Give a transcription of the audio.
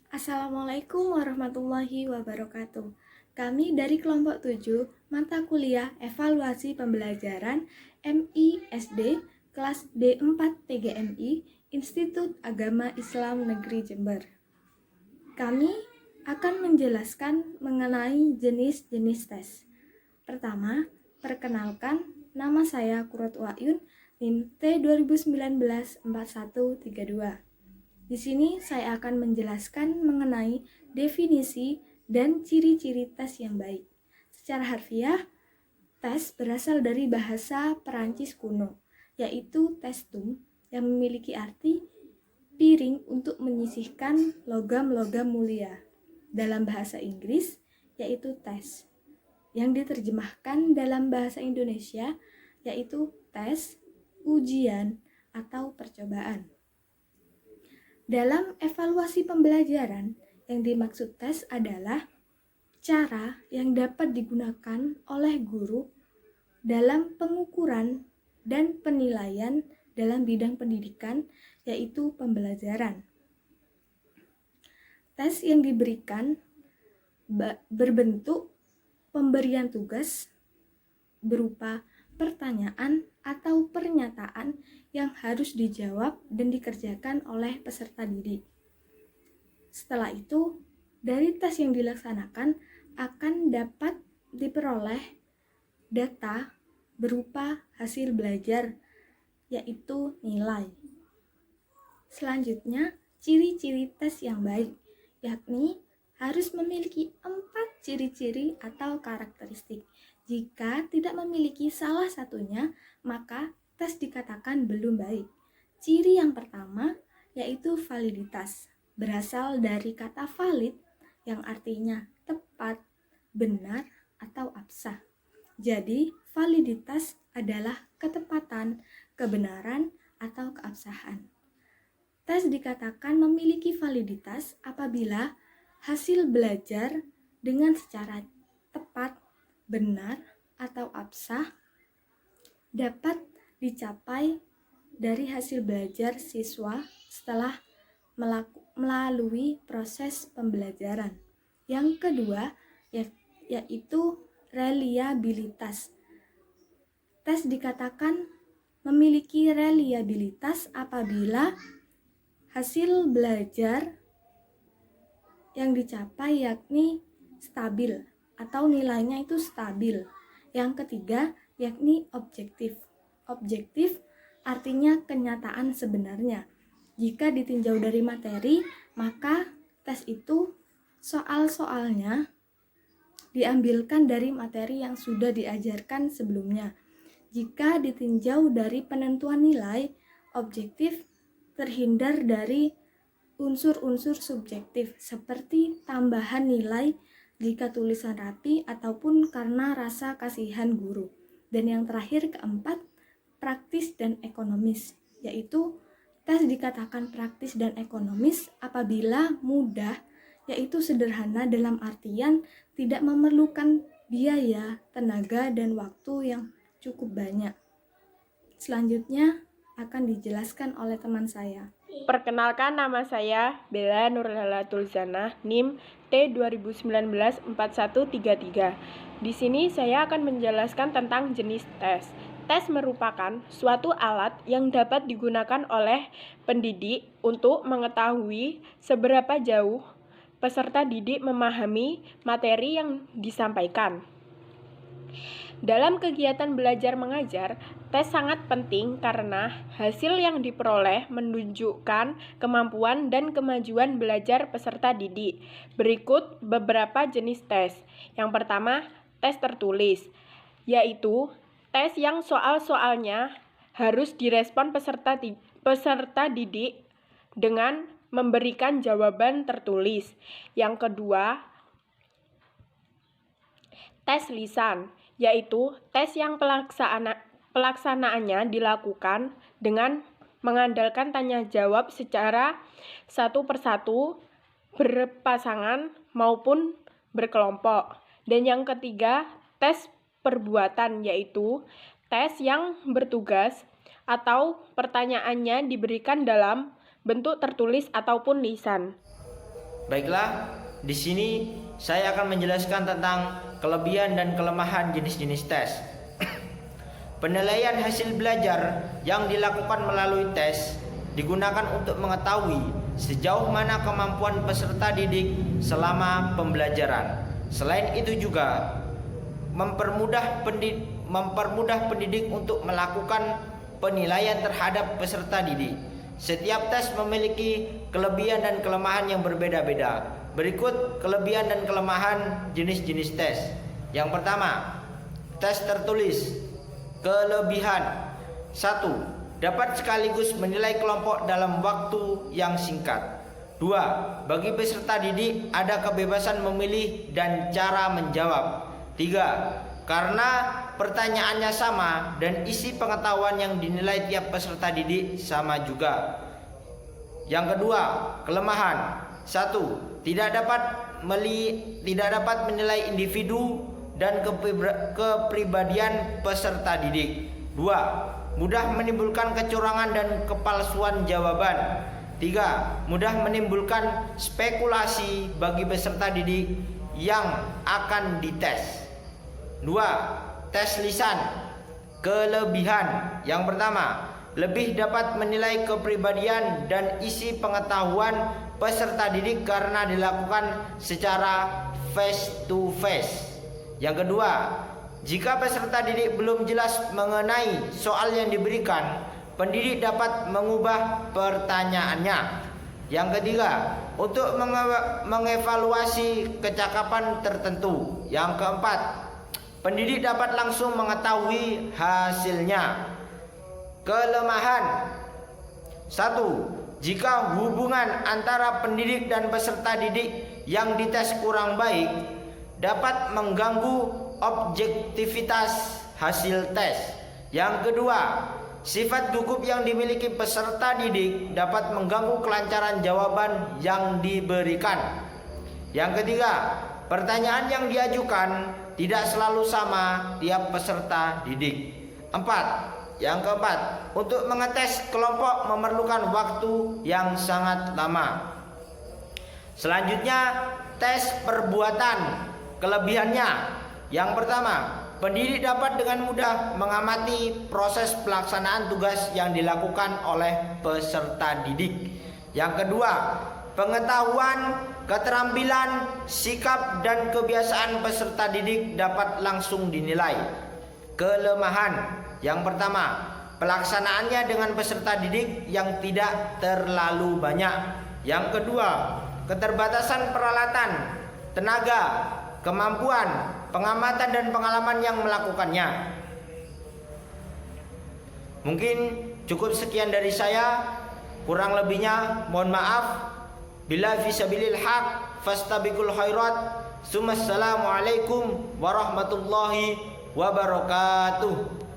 Assalamualaikum warahmatullahi wabarakatuh. Kami dari kelompok 7 mata kuliah evaluasi pembelajaran MISD kelas D4 TGMI Institut Agama Islam Negeri Jember. Kami akan menjelaskan mengenai jenis-jenis tes. Pertama, perkenalkan, nama saya Kurot Wayun, NIM T2019-4132. Di sini saya akan menjelaskan mengenai definisi dan ciri-ciri tes yang baik. Secara harfiah, tes berasal dari bahasa Perancis kuno, yaitu testum, yang memiliki arti piring untuk menyisihkan logam-logam mulia. Dalam bahasa Inggris, yaitu tes, yang diterjemahkan dalam bahasa Indonesia, yaitu tes, ujian, atau percobaan. Dalam evaluasi pembelajaran, yang dimaksud tes adalah cara yang dapat digunakan oleh guru dalam pengukuran dan penilaian dalam bidang pendidikan, yaitu pembelajaran. Tes yang diberikan berbentuk pemberian tugas berupa pertanyaan atau pernyataan yang harus dijawab dan dikerjakan oleh peserta didik. Setelah itu, dari tes yang dilaksanakan akan dapat diperoleh data berupa hasil belajar, yaitu nilai. Selanjutnya, ciri-ciri tes yang baik, yakni harus memiliki 4 ciri-ciri atau karakteristik. Jika tidak memiliki salah satunya, maka tes dikatakan belum baik. Ciri yang pertama yaitu validitas. Berasal dari kata valid yang artinya tepat, benar, atau absah. Jadi, validitas adalah ketepatan, kebenaran, atau keabsahan. Tes dikatakan memiliki validitas apabila hasil belajar dengan secara tepat, benar, atau absah dapat dicapai dari hasil belajar siswa setelah melalui proses pembelajaran. Yang kedua yaitu reliabilitas. Tes dikatakan memiliki reliabilitas apabila hasil belajar yang dicapai yakni stabil atau nilainya itu stabil. Yang ketiga yakni objektif. Objektif artinya kenyataan sebenarnya. Jika ditinjau dari materi, maka tes itu soal-soalnya diambilkan dari materi yang sudah diajarkan sebelumnya. Jika ditinjau dari penentuan nilai, objektif terhindar dari unsur-unsur subjektif seperti tambahan nilai jika tulisan rapi ataupun karena rasa kasihan guru. Dan yang terakhir keempat, praktis dan ekonomis, yaitu tes dikatakan praktis dan ekonomis apabila mudah, yaitu sederhana dalam artian tidak memerlukan biaya, tenaga, dan waktu yang cukup banyak. Selanjutnya akan dijelaskan oleh teman saya. Perkenalkan, nama saya Bella Nurhala Tulzana, NIM T2019-4133. Di sini saya akan menjelaskan tentang jenis tes. Tes merupakan suatu alat yang dapat digunakan oleh pendidik untuk mengetahui seberapa jauh peserta didik memahami materi yang disampaikan. Dalam kegiatan belajar mengajar, tes sangat penting karena hasil yang diperoleh menunjukkan kemampuan dan kemajuan belajar peserta didik. Berikut beberapa jenis tes. Yang pertama, tes tertulis, yaitu tes yang soal-soalnya harus direspon peserta didik dengan memberikan jawaban tertulis. Yang kedua, tes lisan, yaitu tes yang pelaksanaannya dilakukan dengan mengandalkan tanya jawab secara satu persatu, berpasangan maupun berkelompok. Dan yang ketiga, tes perbuatan, yaitu tes yang bertugas atau pertanyaannya diberikan dalam bentuk tertulis ataupun lisan. Baiklah, di sini saya akan menjelaskan tentang kelebihan dan kelemahan jenis-jenis tes. Penilaian hasil belajar yang dilakukan melalui tes digunakan untuk mengetahui sejauh mana kemampuan peserta didik selama pembelajaran. Selain itu juga mempermudah pendidik untuk melakukan penilaian terhadap peserta didik. Setiap tes memiliki kelebihan dan kelemahan yang berbeda-beda. Berikut kelebihan dan kelemahan jenis-jenis tes. Yang pertama, tes tertulis. Kelebihan: 1. Dapat sekaligus menilai kelompok dalam waktu yang singkat. 2. Bagi peserta didik ada kebebasan memilih dan cara menjawab. 3. Karena pertanyaannya sama dan isi pengetahuan yang dinilai tiap peserta didik sama juga. Yang kedua, kelemahan. 1. Tidak dapat menilai individu dan kepribadian peserta didik. 2. Mudah menimbulkan kecurangan dan kepalsuan jawaban. 3. Mudah menimbulkan spekulasi bagi peserta didik yang akan dites. 2. Tes lisan. Kelebihan: yang pertama, lebih dapat menilai kepribadian dan isi pengetahuan peserta didik karena dilakukan secara face to face. Yang kedua, jika peserta didik belum jelas mengenai soal yang diberikan, pendidik dapat mengubah pertanyaannya. Yang ketiga, untuk mengevaluasi kecakapan tertentu. Yang keempat, pendidik dapat langsung mengetahui hasilnya. Kelemahan: 1. Jika hubungan antara pendidik dan peserta didik yang dites kurang baik, dapat mengganggu objektivitas hasil tes. Yang kedua, sifat gugup yang dimiliki peserta didik dapat mengganggu kelancaran jawaban yang diberikan. Yang ketiga, pertanyaan yang diajukan tidak selalu sama tiap peserta didik. 4. Yang keempat, untuk mengetes kelompok memerlukan waktu yang sangat lama. Selanjutnya, tes perbuatan. Kelebihannya: yang pertama, pendidik dapat dengan mudah mengamati proses pelaksanaan tugas yang dilakukan oleh peserta didik. Yang kedua, pengetahuan, keterampilan, sikap, dan kebiasaan peserta didik dapat langsung dinilai. Kelemahan: yang pertama, pelaksanaannya dengan peserta didik yang tidak terlalu banyak. Yang kedua, keterbatasan peralatan, tenaga, kemampuan, pengamatan, dan pengalaman yang melakukannya. Mungkin cukup sekian dari saya. Kurang lebihnya mohon maaf. Bila fisabilil haq fastabiqul khairat. Assalamualaikum warahmatullahi wabarakatuh.